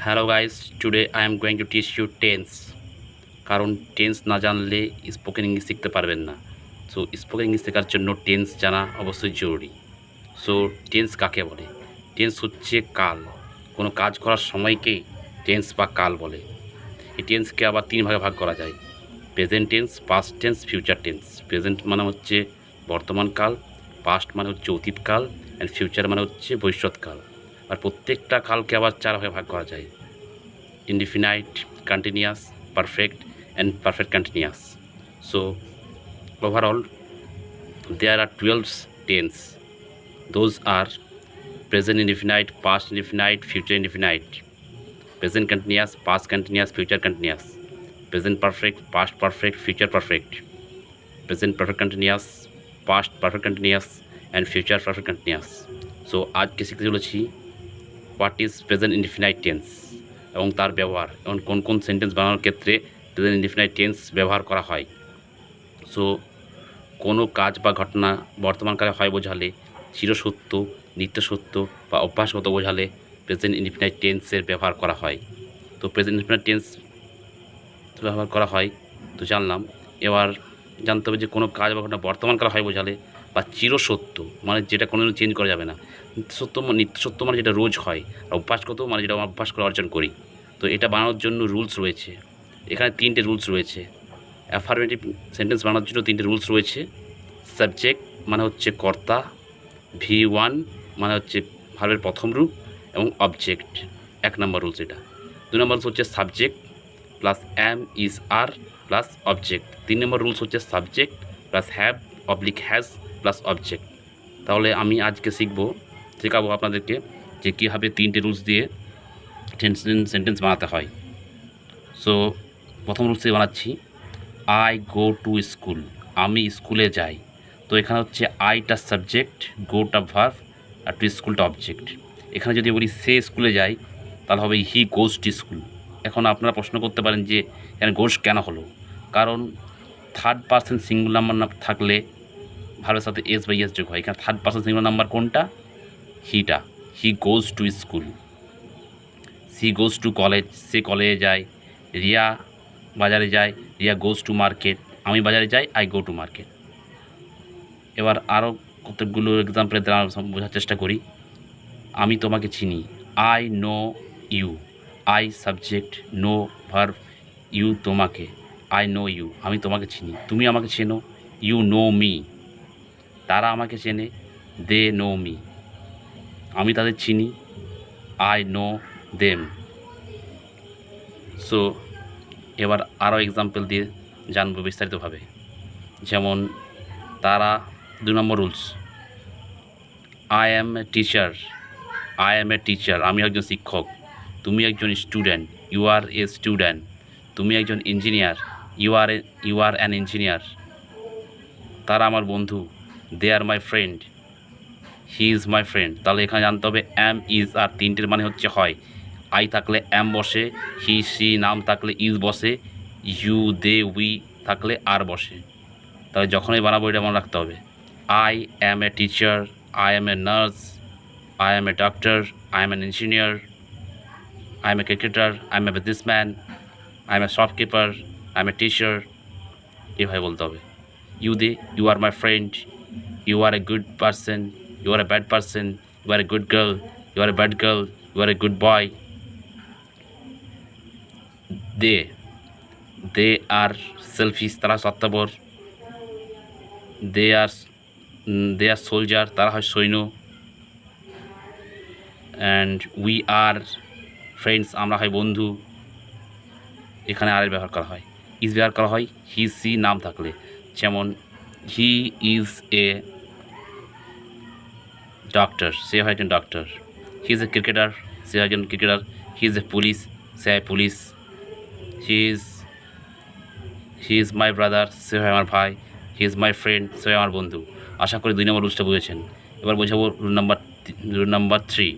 Hello guys, today I am going to teach you tense. কারণ tense না জানলে spoken English শিখতে পারবেন না। সো স্পোকেন ইংলিশ শেখার জন্য টেন্স জানা অবশ্যই জরুরি। সো টেন্স কাকে বলে? টেন্স হচ্ছে কাল। কোনো কাজ করার সময়কেই টেন্স বা কাল বলে। এই টেন্সকে আবার তিন ভাগে ভাগ করা যায়: present tense, past tense, future tense. Present মানে হচ্ছে বর্তমান কাল, পাস্ট মানে হচ্ছে অতীতকাল, অ্যান্ড ফিউচার মানে হচ্ছে ভবিষ্যৎকাল। আর প্রত্যেকটা কালকে আবার চার ভাগে ভাগ করা যায়: indefinite, continuous, perfect, and perfect continuous. So overall there are 12 tense. Those are present indefinite, past indefinite, future indefinite, present continuous, past continuous, future continuous, present perfect, past perfect, future perfect, present perfect continuous, past perfect continuous, and future perfect continuous. So आज के শিখতে চলেছি what is present indefinite tense এবং তার ব্যবহার এবং কোন কোন সেন্টেন্স বানানোর ক্ষেত্রে প্রেজেন্ট ইনডিফিনাইট টেন্স ব্যবহার করা হয়। সো কোনো কাজ বা ঘটনা বর্তমানকালে হয় বোঝালে, চিরসত্য, নিত্যসত্য বা অভ্যাসগত বোঝালে প্রেজেন্ট ইনডিফিনাইট টেন্সের ব্যবহার করা হয়। তো প্রেজেন্ট ইনডিফিনাইট টেন্স ব্যবহার করা হয় তো জানলাম। এবার জানতে হবে যে কোনো কাজ বা ঘটনা বর্তমানকালে হয় বোঝালে বা চিরসত্য মানে যেটা কোনোদিন চেঞ্জ করা যাবে না, নিত্যসত্য মানে যেটা রোজ হয়, আর অভ্যাসগত মানে যেটা আমরা অভ্যাস করে অর্জন করি। তো এটা বানানোর জন্য রুলস রয়েছে। এখানে তিনটে রুলস রয়েছে। অ্যাফার্মেটিভ সেন্টেন্স বানানোর জন্য তিনটে রুলস রয়েছে। সাবজেক্ট মানে হচ্ছে কর্তা, V1 মানে হচ্ছে ভার্বের প্রথম রূপ, এবং অবজেক্ট এক নম্বর রুলস এটা। দুই নম্বর রুলস হচ্ছে subject plus am is are plus object. তিন নম্বর রুলস হচ্ছে subject plus have oblique has plus object. তাহলে আমি আজকে শেখাবো আপনাদেরকে যে কীভাবে তিনটে রুলস দিয়ে সেন্টেন্স বানাতে হয়। সো প্রথম রুলস দিয়ে বানাচ্ছি, আই গো টু স্কুল, আমি স্কুলে যাই। তো এখানে হচ্ছে আইটা সাবজেক্ট, গোটা ভার্ব, আর টু স্কুলটা অবজেক্ট। এখানে যদি বলি সে স্কুলে যায় তাহলে হবে হি গোজ টু স্কুল। এখন আপনারা প্রশ্ন করতে পারেন যে এখানে গোজ কেন হলো? কারণ থার্ড পারসন সিঙ্গুলার নাম্বার থাকলে ভার্বের সাথে এস বা ইয়েস যোগ হয়। এখানে থার্ড পারসন সিঙ্গুলার নাম্বার কোনটা? হিটা, he goes to school. She goes to college, সে কলেজে যায়। রিয়া বাজারে যায়, রিয়া গোজ টু মার্কেট। আমি বাজারে যাই, আই গো টু মার্কেট। এবার আরও কতগুলো এক্সাম্পলের দ্বারা বোঝার চেষ্টা করি। আমি তোমাকে চিনি, I know you. I subject, know verb, you তোমাকে, আই নো ইউ, আমি তোমাকে চিনি। তুমি আমাকে চেনো, ইউ নো মি। তারা আমাকে চেনে, দে নো মি। আমি তাদের চিনি, আই নো দেম। সো এবার আরও এক্সাম্পল দিয়ে জানবো বিস্তারিতভাবে। যেমন তারা, 2 নম্বর rules, I am a teacher, I am a teacher, আমি একজন শিক্ষক। তুমি একজন student, you are a student. তুমি একজন engineer, you are an engineer. তারা আমার বন্ধু, they are my friend, he is my friend. তাহলে এখানে জানতে হবে অ্যাম ইজ আর তিনটের মানে হচ্ছে হয় আই থাকলে অ্যাম বসে, হি সি নাম থাকলে ইজ বসে, ইউ দে উই থাকলে আর বসে। তাহলে যখনই বানাবো এটা মনে রাখতে হবে। I am a teacher, I am a nurse, I am a doctor, I am an engineer, I am a cricketer, I am a businessman, I am a shopkeeper, I am a teacher. এভাবে বলতে হবে। You are my friend, you are a good person, you are a bad person, you are a good girl, you are a bad girl, you are a good boy. They they are selfish, তারা স্বার্থপর। দে আর soldier, তারা হয় সৈন্য। And we are friends, আমরা হয় বন্ধু। এখানে আর ব্যবহার করা হয়। ইজ ব্যবহার করা হয় হি সি নাম থাকলে। যেমন হি ইজ এ ডক্টর, সে হয় একজন doctor. He is a cricketer, সে হয় একজন cricketer. He is a police, সে হয় police. He is my brother, সে হয় আমার ভাই। হি ইজ মাই ফ্রেন্ড, সে হয় আমার বন্ধু। আশা করি 2 নম্বর রুলসটা বুঝেছেন। এবার বোঝাবো rule number 3,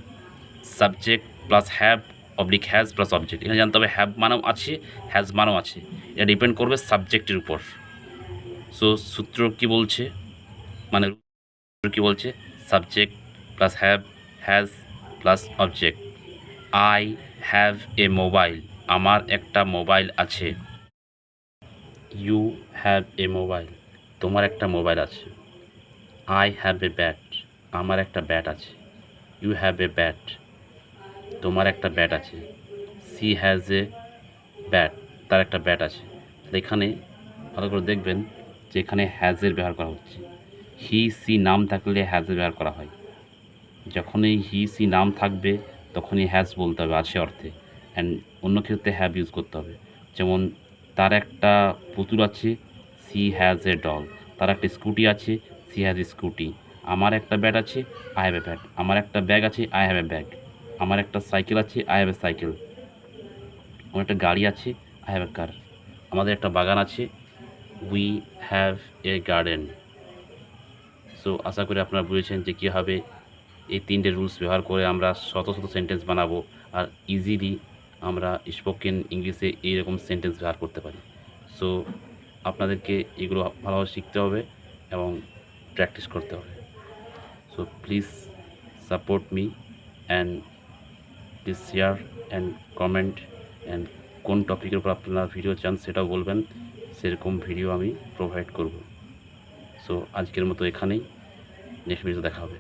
subject plus have oblique has plus object. এখানে জানতে হবে হ্যাভ মানেও আছে, হ্যাজ মানেও আছে। এটা ডিপেন্ড করবে সাবজেক্টের উপর। সো সূত্র কি বলছে, মানে কি বলছে, subject plus have has plus object. I have a mobile, আমার একটা মোবাইল আছে। ইউ হ্যাভ এ মোবাইল, তোমার একটা মোবাইল আছে। আই হ্যাভ এ ব্যাট, আমার একটা ব্যাট আছে। ইউ হ্যাভ এ ব্যাট, তোমার একটা ব্যাট আছে। সি হ্যাজ এ ব্যাট, তার একটা ব্যাট আছে। এখানে ভালো করে দেখবেন যে এখানে হ্যাজের ব্যবহার করা হচ্ছে। হি সি নাম থাকলে হ্যাজের ব্যবহার করা হয়। যখনই হি সি নাম থাকবে তখনই হ্যাজ বলতে হবে আছে অর্থে, অ্যান্ড অন্য ক্ষেত্রে হ্যাভ ইউজ করতে হবে। যেমন তার একটা পুতুল আছে, সি হ্যাজ এ ডল। তার একটা স্কুটি আছে, সি হ্যাজ এ স্কুটি। আমার একটা ব্যাট আছে, আই হ্যাভ এ ব্যাট। আমার একটা ব্যাগ আছে, আই হ্যাভ এ ব্যাগ। আমার একটা সাইকেল আছে, আই হ্যাভ এ সাইকেল। আমার একটা গাড়ি আছে, আই হ্যাভ এ কার। আমাদের একটা বাগান আছে, we have a garden. So আশা করি আপনারা বুঝেছেন যে কীভাবে এই 3টে রুলস ব্যবহার করে আমরা শত শত সেন্টেন্স বানাবো আর ইজিলি আমরা স্পোকেন ইংলিশে এইরকম সেন্টেন্স ব্যবহার করতে পারি। সো আপনাদেরকে এগুলো ভালোভাবে শিখতে হবে এবং প্র্যাকটিস করতে হবে। So please support me and please share and comment, and কোন টপিকের উপর আপনারা ভিডিও চান সেটাও বলবেন, সেরকম ভিডিও আমি প্রোভাইড করব। সো আজকের মতো এখানেই, নেক্সট ভিডিও দেখা হবে।